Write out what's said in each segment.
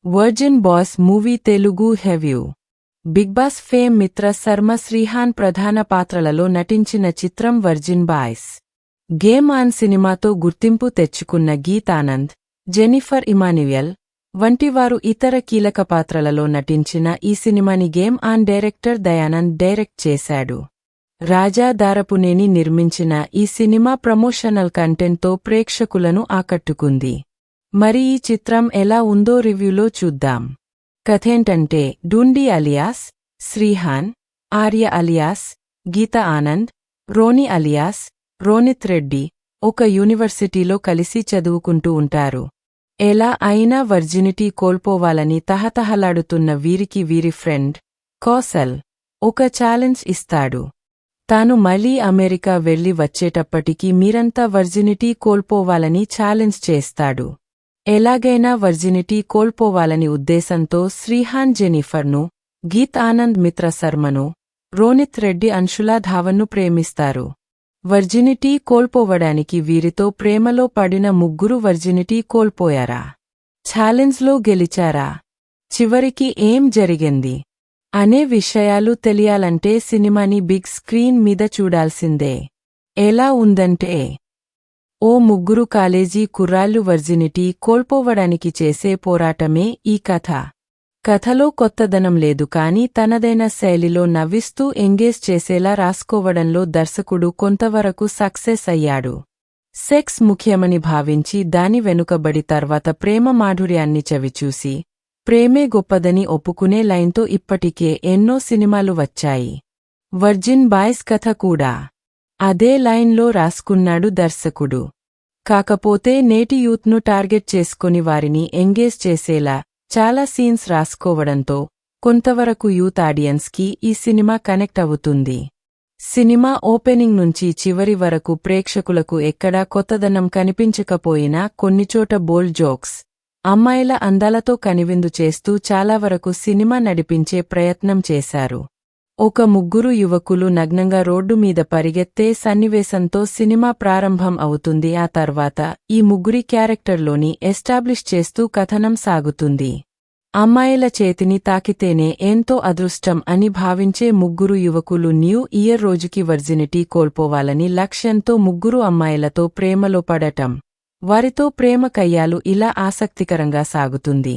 Virgin boss movie Telugu హెవ్యూ. Big boss fame Mitra Sharma Shrihan ప్రధాన పాత్రలలో నటించిన చిత్రం వర్జిన్ బాయ్స్. గేమ్ ఆన్ సినిమాతో గుర్తింపు తెచ్చుకున్న గీత్ ఆనంద్, జెనిఫర్ ఇమాన్యుయల్ వంటివారు ఇతర కీలక పాత్రలలో నటించిన ఈ సినిమాని game on director Dayanand direct చేశాడు. రాజా దారపునేని నిర్మించిన ఈ సినిమా ప్రమోషనల్ కంటెంట్తో ప్రేక్షకులను ఆకట్టుకుంది. మరి ఈ చిత్రం ఎలా ఉందో రివ్యూలో చూద్దాం. కథేంటంటే డూండి అలియాస్ శ్రీహాన్, ఆర్య అలియాస్ గీత ఆనంద్, రోని అలియాస్ రోనిత్ రెడ్డి ఒక యూనివర్సిటీలో కలిసి చదువుకుంటూ ఉంటారు. ఎలా అయినా వర్జినిటీ కోల్పోవాలని తహతహలాడుతున్న వీరికి వీరి ఫ్రెండ్ కౌశల్ ఒక ఛాలెంజ్ ఇస్తాడు. తాను మళ్లీ అమెరికా వెళ్లి వచ్చేటప్పటికి మీరంతా వర్జినిటీ కోల్పోవాలని ఛాలెంజ్ చేస్తాడు. ఎలాగైనా వర్జినిటీ కోల్పోవాలని ఉద్దేశంతో శ్రీహాన్ జెనిఫర్ను, గీత్ ఆనంద్ మిత్ర శర్మను, రోనిత్ రెడ్డి అంశులా ధావన్ను ప్రేమిస్తారు. వర్జినిటీ కోల్పోవడానికి వీరితో ప్రేమలో పడిన ముగ్గురు వర్జినిటీ కోల్పోయారా? ఛాలెంజ్లో గెలిచారా? చివరికి ఏం జరిగింది అనే విషయాలు తెలియాలంటే సినిమాని బిగ్ స్క్రీన్ మీద చూడాల్సిందే. ఎలా ఉందంటే ఓ ముగ్గురు కాలేజీ కుర్రాళ్లు వర్జినిటీ కోల్పోవడానికి చేసే పోరాటమే ఈ కథ. కథలో కొత్తదనం లేదు కానీ తనదైన శైలిలో నవ్విస్తూ ఎంగేజ్ చేసేలా రాసుకోవడంలో దర్శకుడు కొంతవరకు సక్సెస్ అయ్యాడు. సెక్స్ ముఖ్యమని భావించి దాని వెనుకబడి తర్వాత ప్రేమ మాధుర్యాన్ని చవిచూసి ప్రేమే గొప్పదని ఒప్పుకునే లైన్తో ఇప్పటికే ఎన్నో సినిమాలు వచ్చాయి. వర్జిన్ బాయ్స్ కథ కూడా అదే లైన్లో రాసుకున్నాడు దర్శకుడు. కాకపోతే నేటి యూత్ను టార్గెట్ చేసుకుని వారిని ఎంగేజ్ చేసేలా చాలా సీన్స్ రాసుకోవడంతో కొంతవరకు యూత్ ఆడియన్స్కి ఈ సినిమా కనెక్ట్ అవుతుంది. సినిమా ఓపెనింగ్ నుంచి చివరి వరకు ప్రేక్షకులకు ఎక్కడా కొత్తదనం కనిపించకపోయినా కొన్నిచోట బోల్డ్ జోక్స్, అమ్మాయిల అందాలతో కనివిందు చేస్తూ చాలా వరకు సినిమా నడిపించే ప్రయత్నం చేశారు. ఒక ముగ్గురు యువకులు నగ్నంగా రోడ్డు మీద పరిగెత్తే సన్నివేశంతో సినిమా ప్రారంభం అవుతుంది. ఆ తర్వాత ఈ ముగ్గురి క్యారెక్టర్లోని ఎస్టాబ్లిష్ చేస్తూ కథనం సాగుతుంది. అమ్మాయిల చేతిని తాకితేనే ఎంతో అదృష్టం అని భావించే ముగ్గురు యువకులు న్యూ ఇయర్ రోజుకి వర్జినిటీ కోల్పోవాలని లక్ష్యంతో ముగ్గురు అమ్మాయిలతో ప్రేమలో పడటం, వారితో ప్రేమ కయ్యాలు ఇలా ఆసక్తికరంగా సాగుతుంది.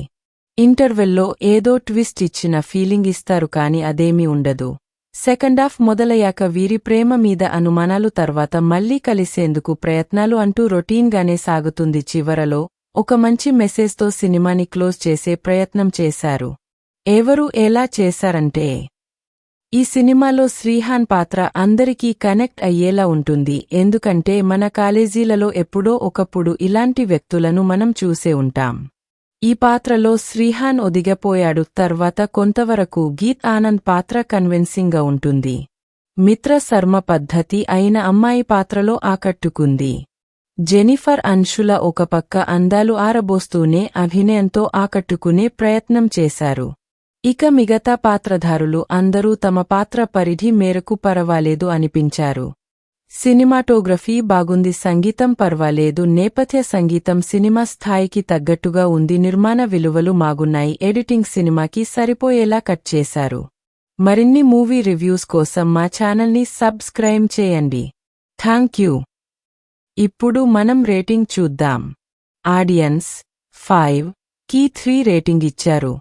ఇంటర్వెల్లో ఏదో ట్విస్ట్ ఇచ్చిన ఫీలింగ్ ఇస్తారు కాని అదేమీ ఉండదు. సెకండాఫ్ మొదలయ్యాక వీరి ప్రేమ మీద అనుమానాలు తర్వాత మళ్లీ కలిసేందుకు ప్రయత్నాలు అంటూ రొటీన్గానే సాగుతుంది. చివరలో ఒక మంచి మెసేజ్తో సినిమాని క్లోజ్ చేసే ప్రయత్నం చేశారు. ఎవరు ఎలా చేశారంటే ఈ సినిమాలో శ్రీహాన్ పాత్ర అందరికీ కనెక్ట్ అయ్యేలా ఉంటుంది. ఎందుకంటే మన కాలేజీలలో ఎప్పుడో ఒకప్పుడు ఇలాంటి వ్యక్తులను మనం చూసే ఉంటాం. ఈ పాత్రలో శ్రీహాన్ ఒదిగిపోయాడు. తర్వాత కొంతవరకు గీత్ ఆనంద్ పాత్ర కన్విన్సింగ్గా ఉంటుంది. మిత్ర శర్మ పద్ధతి అయిన అమ్మాయి పాత్రలో ఆకట్టుకుంది. జెనిఫర్ అంశుల ఒక పక్క అందాలు ఆరబోస్తూనే అభినయంతో ఆకట్టుకునే ప్రయత్నం చేశారు. ఇక మిగతా పాత్రధారులు అందరూ తమ పాత్ర పరిధి మేరకు పరవాలేదు అనిపించారు. సినిమాటోగ్రఫీ బాగుంది, సంగీతం పర్వాలేదు, నేపథ్య సంగీతం సినిమా స్థాయికి తగ్గట్టుగా ఉంది, నిర్మాణ విలువలు మాగున్నాయి, ఎడిటింగ్ సినిమాకి సరిపోయేలా కట్ చేశారు. మరిన్ని మూవీ రివ్యూస్ కోసం మా ఛానల్ని సబ్స్క్రైబ్ చేయండి. Thank you. ఇప్పుడు మనం రేటింగ్ చూద్దాం. ఆడియన్స్ 5కి 3 రేటింగ్ ఇచ్చారు.